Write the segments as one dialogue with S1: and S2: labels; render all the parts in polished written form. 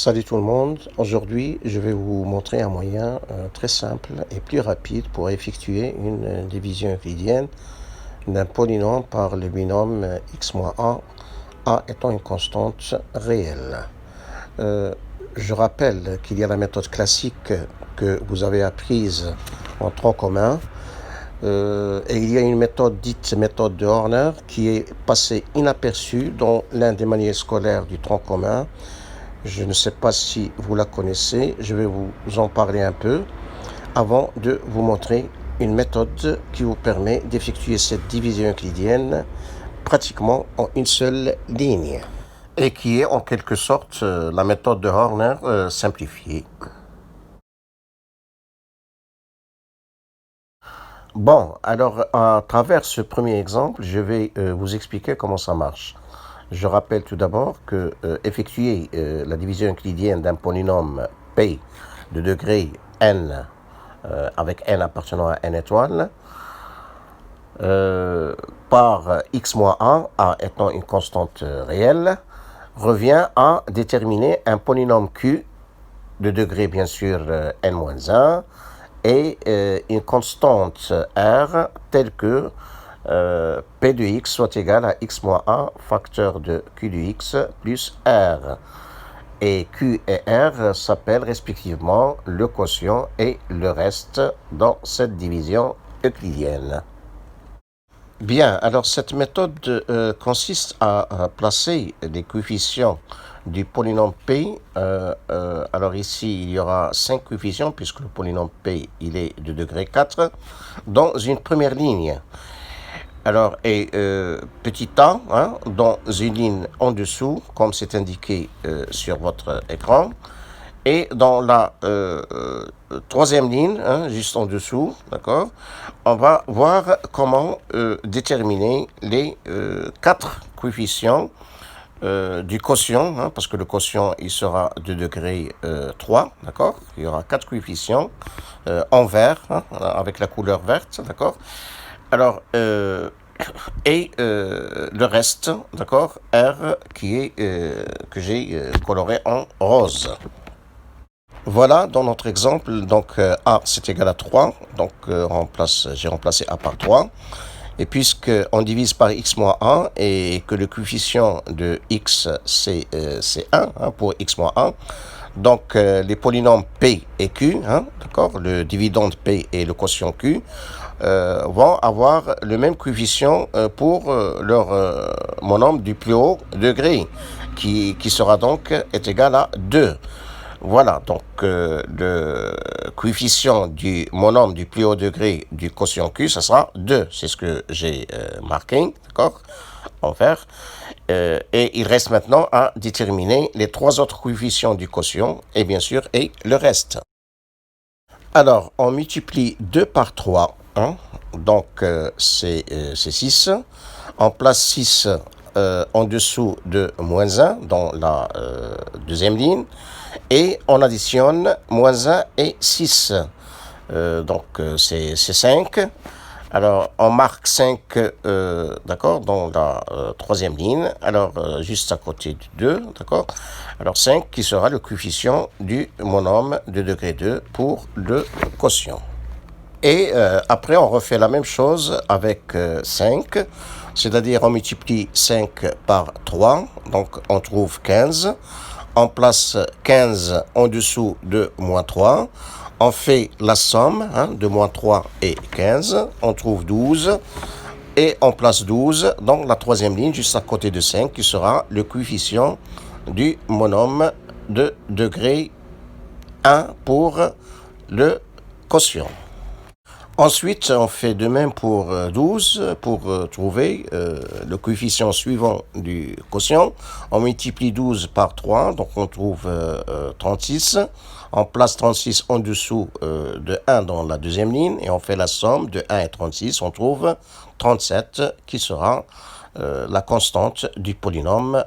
S1: Salut tout le monde, aujourd'hui je vais vous montrer un moyen très simple et plus rapide pour effectuer une division euclidienne d'un polynôme par le binôme x moins a étant une constante réelle. Je rappelle qu'il y a la méthode classique que vous avez apprise en tronc commun et il y a une méthode dite méthode de Horner qui est passée inaperçue dans l'un des manuels scolaires du tronc commun. Je ne sais pas si vous la connaissez, je vais vous en parler un peu avant de vous montrer une méthode qui vous permet d'effectuer cette division euclidienne pratiquement en une seule ligne et qui est en quelque sorte la méthode de Horner simplifiée. Bon, alors à travers ce premier exemple, je vais vous expliquer comment ça marche. Je rappelle tout d'abord que effectuer la division euclidienne d'un polynôme P de degré n avec n appartenant à n étoiles par x moins a étant une constante réelle, revient à déterminer un polynôme q de degré bien sûr n-1 et une constante r telle que P de x soit égal à x moins a facteur de q de x plus r. Et q et r s'appellent respectivement le quotient et le reste dans cette division euclidienne. Bien, alors cette méthode consiste à placer les coefficients du polynôme P. Alors ici, il y aura 5 coefficients puisque le polynôme P il est de degré 4 dans une première ligne. Alors, et petit a, dans une ligne en dessous, comme c'est indiqué sur votre écran, et dans la troisième ligne, juste en dessous, d'accord, on va voir comment déterminer les 4 coefficients du quotient, parce que le quotient, il sera de degré 3, d'accord. Il y aura 4 coefficients en vert, avec la couleur verte, d'accord. Alors, et le reste, d'accord, R qui est que j'ai coloré en rose. Voilà, dans notre exemple, donc A c'est égal à 3, donc j'ai remplacé A par 3. Et puisque on divise par x moins 1 et que le coefficient de x c'est 1 pour x moins 1, donc les polynômes P et Q, d'accord, le dividende P et le quotient Q, vont avoir le même coefficient pour leur monôme du plus haut degré, qui sera donc est égal à 2. Voilà, donc le coefficient du monôme du plus haut degré du quotient Q, ça sera 2. C'est ce que j'ai marqué, d'accord, en vert. Et il reste maintenant à déterminer les 3 autres coefficients du quotient, et bien sûr, et le reste. Alors, on multiplie 2 par 3, donc c'est 6. On place 6 en dessous de moins 1 dans la deuxième ligne. Et on additionne moins 1 et 6. Donc c'est 5. Alors on marque 5, d'accord, dans la troisième ligne. Alors juste à côté du 2, d'accord. Alors 5 qui sera le coefficient du monôme de degré 2 pour le quotient. Et après on refait la même chose avec 5. C'est-à-dire on multiplie 5 par 3. Donc on trouve 15. On place 15 en dessous de moins 3. On fait la somme de moins 3 et 15. On trouve 12. Et on place 12 dans la troisième ligne, juste à côté de 5, qui sera le coefficient du monôme de degré 1 pour le quotient. Ensuite, on fait de même pour 12, pour trouver le coefficient suivant du quotient. On multiplie 12 par 3, donc on trouve 36. On place 36 en dessous de 1 dans la deuxième ligne, et on fait la somme de 1 et 36. On trouve 37, qui sera la constante du polynôme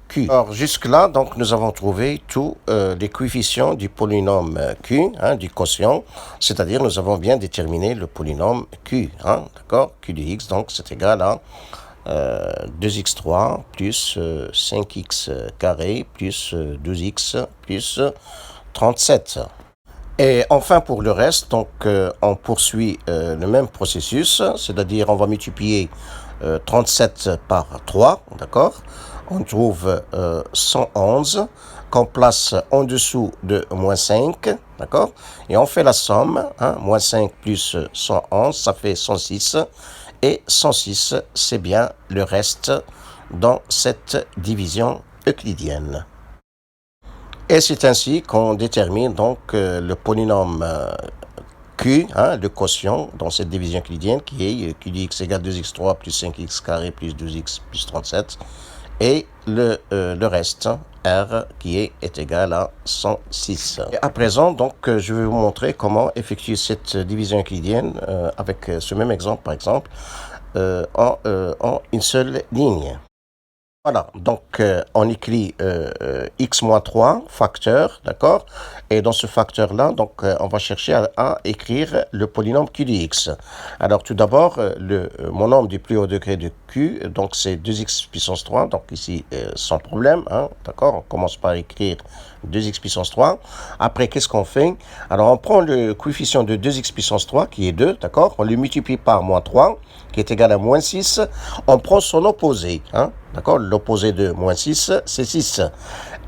S1: Q. Alors jusque-là, donc nous avons trouvé tous les coefficients du polynôme Q, du quotient, c'est-à-dire nous avons bien déterminé le polynôme Q, d'accord, Q de x, donc c'est égal à 2x3 plus 5x carré plus 12x plus 37. Et enfin pour le reste, donc on poursuit le même processus, c'est-à-dire on va multiplier 37 par 3, d'accord? On trouve 111 qu'on place en dessous de moins 5, d'accord? Et on fait la somme, hein, moins 5 plus 111, ça fait 106. Et 106, c'est bien le reste dans cette division euclidienne. Et c'est ainsi qu'on détermine donc le polynôme Q, hein, le quotient dans cette division euclidienne qui est Q de x égale 2x3 plus 5x carré plus 12x plus 37 et le reste R qui est égal à 106. Et à présent donc je vais vous montrer comment effectuer cette division euclidienne avec ce même exemple par exemple en une seule ligne. Voilà, donc on écrit x moins 3 facteur, d'accord? Et dans ce facteur-là, donc on va chercher à écrire le polynôme q de x. Alors tout d'abord, mon nombre du plus haut degré de q, donc c'est 2x puissance 3, donc ici sans problème, hein, d'accord? On commence par écrire 2x puissance 3. Après, qu'est-ce qu'on fait? Alors on prend le coefficient de 2x puissance 3, qui est 2, d'accord? On le multiplie par moins 3, qui est égal à moins 6. On prend son opposé, hein? D'accord? L'opposé de moins 6, c'est 6.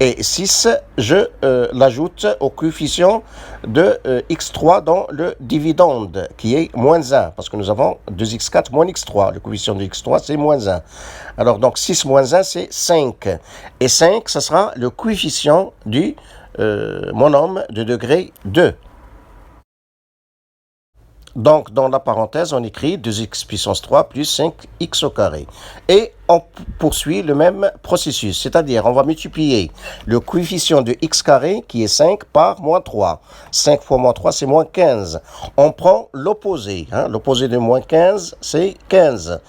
S1: Et 6, je l'ajoute au coefficient de x3 dans le dividende, qui est moins 1, parce que nous avons 2x4 moins x3. Le coefficient de x3, c'est moins 1. Alors, donc, 6 moins 1, c'est 5. Et 5, ce sera le coefficient du monôme de degré 2. Donc, dans la parenthèse, on écrit 2x puissance 3 plus 5x au carré. Et on poursuit le même processus, c'est-à-dire on va multiplier le coefficient de x carré, qui est 5, par moins 3. 5 fois moins 3, c'est moins 15. On prend l'opposé. Hein, l'opposé de moins 15, c'est 15.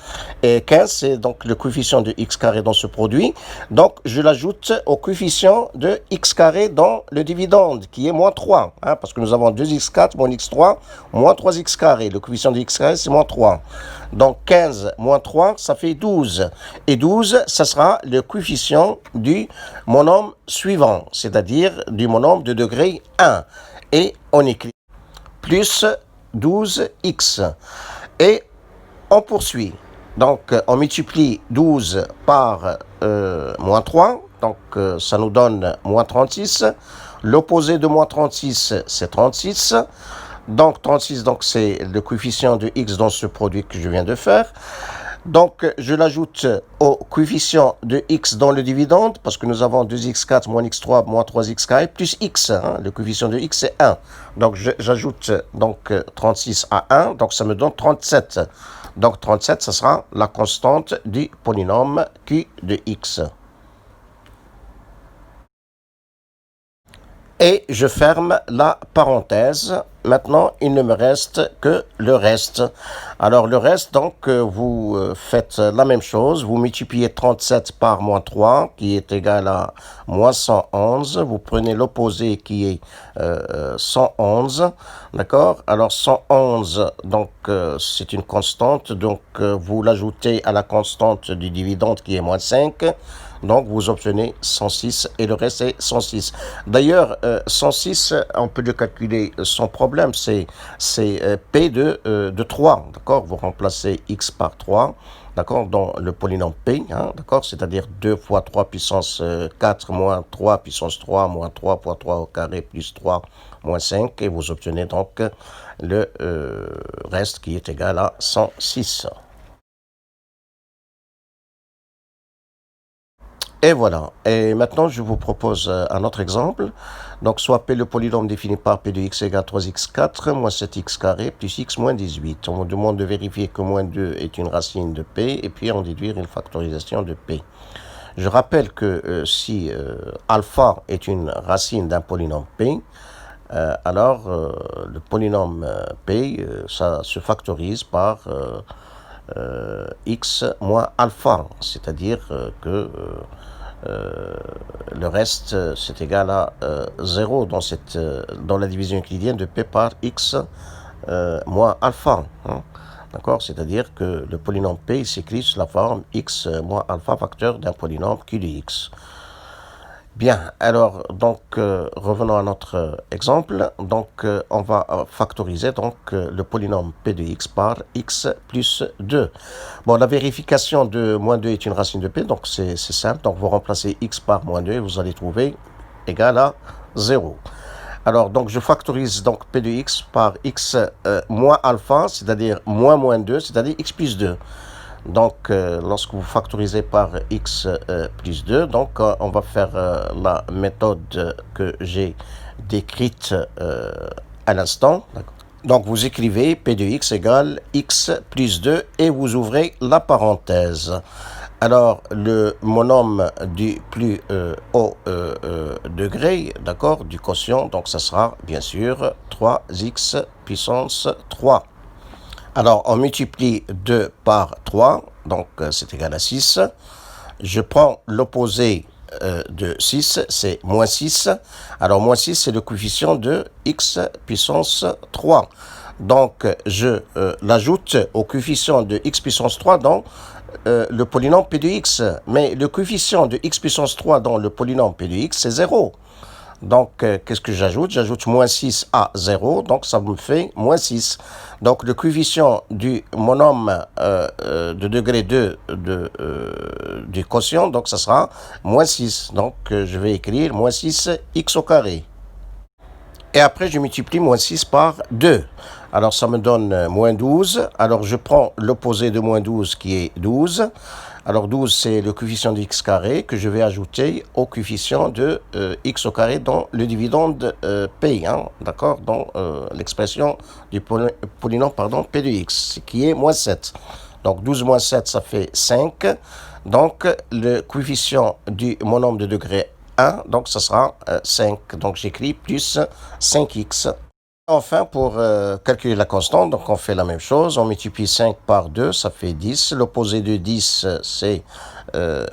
S1: Et 15, c'est donc le coefficient de x carré dans ce produit. Donc, je l'ajoute au coefficient de x carré dans le dividende, qui est moins 3. Hein, parce que nous avons 2x4 moins x3 moins 3x carré. Le coefficient de x carré, c'est moins 3. Donc, 15 moins 3, ça fait 12. Et 12, ça sera le coefficient du monôme suivant, c'est-à-dire du monôme de degré 1. Et on écrit plus 12x. Et on poursuit. Donc, on multiplie 12 par moins 3. Donc, ça nous donne moins 36. L'opposé de moins 36, c'est 36. Donc, 36, donc, c'est le coefficient de x dans ce produit que je viens de faire. Donc, je l'ajoute au coefficient de x dans le dividende, parce que nous avons 2x4 moins x3 moins 3x carré plus x. Hein, le coefficient de x, c'est 1. Donc, j'ajoute donc 36 à 1, donc ça me donne 37. Donc, 37, ça sera la constante du polynôme q de x. Et je ferme la parenthèse. Maintenant, il ne me reste que le reste. Alors, le reste, donc, vous faites la même chose. Vous multipliez 37 par moins 3, qui est égal à moins 111. Vous prenez l'opposé, qui est 111. D'accord? Alors, 111, donc, c'est une constante. Donc, vous l'ajoutez à la constante du dividende, qui est moins 5. Donc, vous obtenez 106 et le reste est 106. D'ailleurs, 106, on peut le calculer sans problème. C'est P de 3. D'accord? Vous remplacez x par 3. D'accord? Dans le polynôme P. Hein, d'accord? C'est-à-dire 2 fois 3 puissance 4 moins 3 puissance 3 moins 3 fois 3 au carré plus 3 moins 5. Et vous obtenez donc le reste qui est égal à 106. Et voilà. Et maintenant, je vous propose un autre exemple. Donc, soit P, le polynôme défini par P de x égale 3x4 moins 7x carré plus x moins 18. On me demande de vérifier que moins 2 est une racine de P et puis en déduire une factorisation de P. Je rappelle que si alpha est une racine d'un polynôme P, alors le polynôme P, ça se factorise par x moins alpha, c'est-à-dire que le reste, c'est égal à 0 dans la division euclidienne de P par x moins alpha. Hein. d'accord? C'est-à-dire que le polynôme P s'écrit sous la forme x moins alpha facteur d'un polynôme Q de x. Bien, alors, donc, revenons à notre exemple. Donc, on va factoriser donc, le polynôme P de x par x plus 2. Bon, la vérification de moins 2 est une racine de P, donc c'est simple. Donc, vous remplacez x par moins 2 et vous allez trouver égal à 0. Alors, donc, je factorise donc P de x par x moins alpha, c'est-à-dire moins 2, c'est-à-dire x plus 2. Donc, lorsque vous factorisez par x plus 2, donc on va faire la méthode que j'ai décrite à l'instant. Donc, vous écrivez P de x égale x plus 2 et vous ouvrez la parenthèse. Alors, le monôme du plus haut degré, d'accord, du quotient, donc ça sera bien sûr 3x puissance 3. Alors, on multiplie 2 par 3, donc c'est égal à 6. Je prends l'opposé de 6, c'est moins 6. Alors, moins 6, c'est le coefficient de x puissance 3. Donc, je l'ajoute au coefficient de x puissance 3 dans le polynôme P de x. Mais le coefficient de x puissance 3 dans le polynôme P de x, c'est 0. Donc, qu'est-ce que j'ajoute? J'ajoute moins 6 à 0, donc ça me fait moins 6. Donc, le coefficient du monôme de degré 2 du quotient, donc ça sera moins 6. Donc, je vais écrire moins 6 x au carré. Et après, je multiplie moins 6 par 2. Alors, ça me donne moins 12. Alors, je prends l'opposé de moins 12 qui est 12. Alors, 12, c'est le coefficient de x carré que je vais ajouter au coefficient de x au carré dans le dividende P, hein, d'accord, dans l'expression du polynôme P de x, qui est moins 7. Donc, 12 moins 7, ça fait 5. Donc, le coefficient du monôme de degré 1, donc ça sera 5. Donc, j'écris plus 5x. Enfin, pour calculer la constante, donc on fait la même chose. On multiplie 5 par 2, ça fait 10. L'opposé de 10, c'est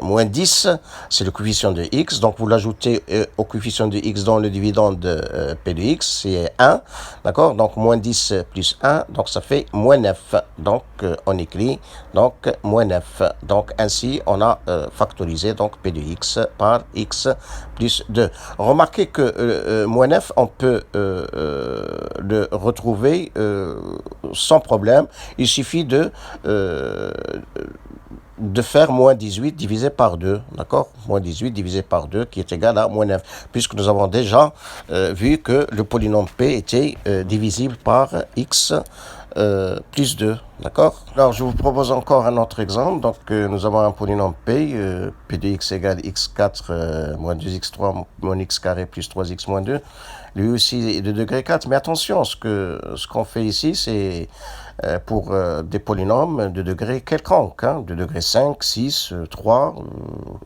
S1: moins 10. C'est le coefficient de x. Donc, vous l'ajoutez au coefficient de x dans le dividende P de x, c'est 1. D'accord? Donc, moins 10 plus 1, donc ça fait moins 9. Donc, on écrit donc moins 9. Donc, ainsi, on a factorisé donc P de x par x plus 2. Remarquez que moins 9, on peut le retrouver sans problème. Il suffit de faire moins 18 divisé par 2, d'accord? Moins 18 divisé par 2 qui est égal à moins 9, puisque nous avons déjà vu que le polynôme P était divisible par x plus 2, d'accord? Alors, je vous propose encore un autre exemple. Donc, nous avons un polynôme P, P de x égale x4 moins 2x3 moins x carré plus 3x moins 2. Lui aussi est de degré 4. Mais attention, ce qu'on fait ici, c'est pour des polynômes de degré quelconque, hein, de degré 5, 6, 3,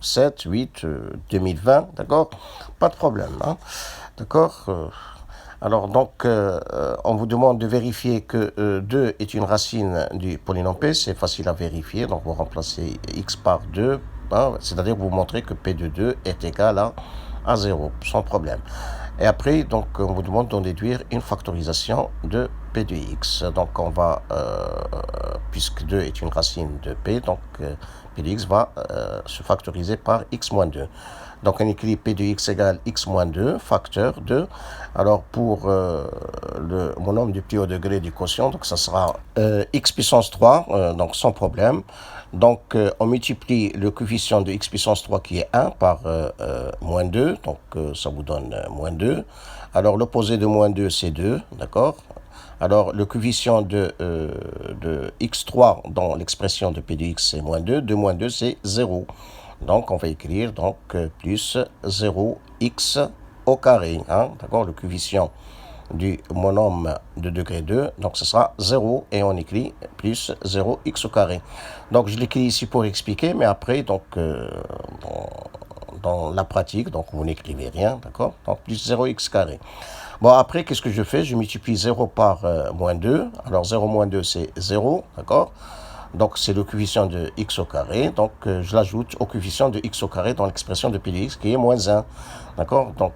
S1: 7, 8, 2020, d'accord? Pas de problème, hein, d'accord? Alors, donc, on vous demande de vérifier que 2 est une racine du polynôme P. C'est facile à vérifier. Donc, vous remplacez x par 2, hein, c'est-à-dire vous montrez que P de 2 est égal à 0, sans problème. Et après, donc, on vous demande d'en déduire une factorisation de P de x. Donc, on va, puisque 2 est une racine de P, donc P de x va se factoriser par x moins 2. Donc, on écrit P de x égale x moins 2, facteur 2. Alors, pour le monôme du plus haut degré du quotient, donc ça sera x puissance 3, donc sans problème. Donc, on multiplie le coefficient de x puissance 3 qui est 1 par moins 2, donc ça vous donne moins 2. Alors, l'opposé de moins 2, c'est 2, d'accord? Alors, le coefficient de x3 dans l'expression de p de x, c'est moins 2. 2 moins 2, c'est 0. Donc, on va écrire donc plus 0x au carré, hein, d'accord? Le coefficient du monôme de degré 2, donc ce sera 0 et on écrit plus 0x au carré. Donc je l'écris ici pour expliquer, mais après, donc dans la pratique, donc vous n'écrivez rien, d'accord? Donc plus 0x carré. Bon, après, qu'est-ce que je fais? Je multiplie 0 par moins 2. Alors 0 moins 2, c'est 0, d'accord? Donc, c'est le coefficient de x au carré. Donc, je l'ajoute au coefficient de x au carré dans l'expression de p de x qui est moins 1. D'accord? Donc,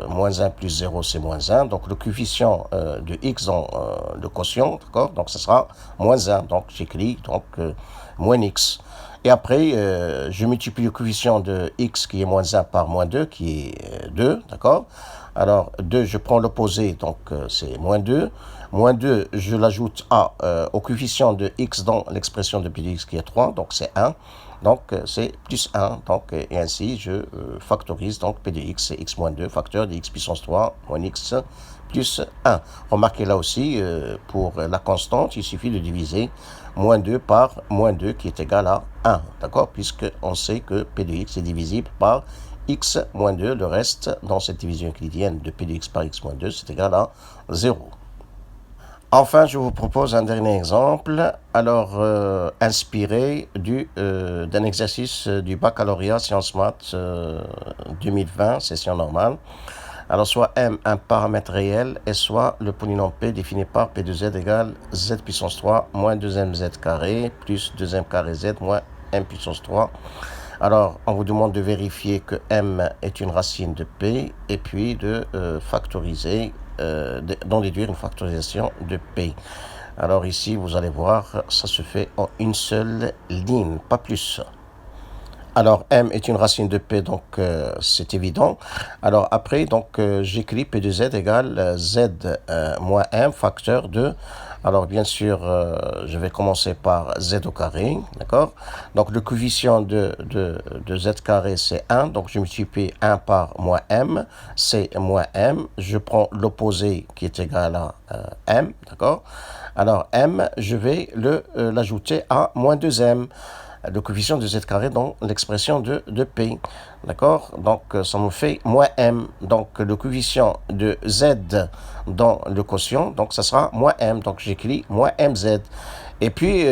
S1: moins 1 plus 0, c'est moins 1. Donc, le coefficient de x dans le quotient, d'accord? Donc, ce sera moins 1. Donc, j'écris donc moins x. Et après, je multiplie le coefficient de x qui est moins 1 par moins 2, qui est 2, d'accord? Alors, 2, je prends l'opposé, donc c'est moins 2. Moins 2, je l'ajoute au coefficient de x dans l'expression de p de x qui est 3, donc c'est 1. Donc, c'est plus 1. Donc, et ainsi, je factorise. Donc, p de x, c'est x moins 2, facteur de x puissance 3 moins x plus 1. Remarquez là aussi, pour la constante, il suffit de diviser moins 2 par moins 2 qui est égal à 1. D'accord? Puisqu'on sait que p de x est divisible par x moins 2. Le reste, dans cette division euclidienne de p de x par x moins 2, c'est égal à 0. Enfin, je vous propose un dernier exemple, alors inspiré d'un exercice du baccalauréat sciences maths 2020, session normale. Alors, soit m, un paramètre réel, et soit le polynôme p défini par p de z égale z puissance 3 moins 2mz carré plus 2m carré z moins m puissance 3. Alors, on vous demande de vérifier que m est une racine de p et puis de factoriser, d'en déduire une factorisation de p. Alors ici, vous allez voir, ça se fait en une seule ligne, pas plus. Alors, m est une racine de p, donc c'est évident. Alors après, donc j'écris p de z égale z moins m facteur de... Alors bien sûr, je vais commencer par z au carré, d'accord? Donc le coefficient de z carré, c'est 1. Donc je multiplie 1 par moins m, c'est moins m. Je prends l'opposé qui est égal à m, d'accord? Alors m, je vais l'ajouter à moins 2m. Le coefficient de z carré dans l'expression de p. D'accord? Donc, ça nous fait moins m. Donc, le coefficient de z dans le quotient, donc ça sera moins m. Donc, j'écris moins mz. Et puis,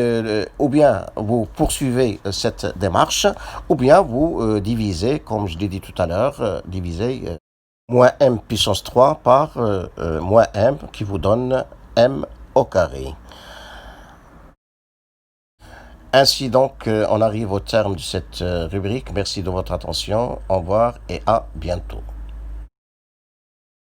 S1: ou bien vous poursuivez cette démarche, ou bien vous divisez, comme je l'ai dit tout à l'heure, divisez moins m puissance 3 par moins m qui vous donne m au carré. Ainsi donc, on arrive au terme de cette rubrique. Merci de votre attention. Au revoir et à bientôt.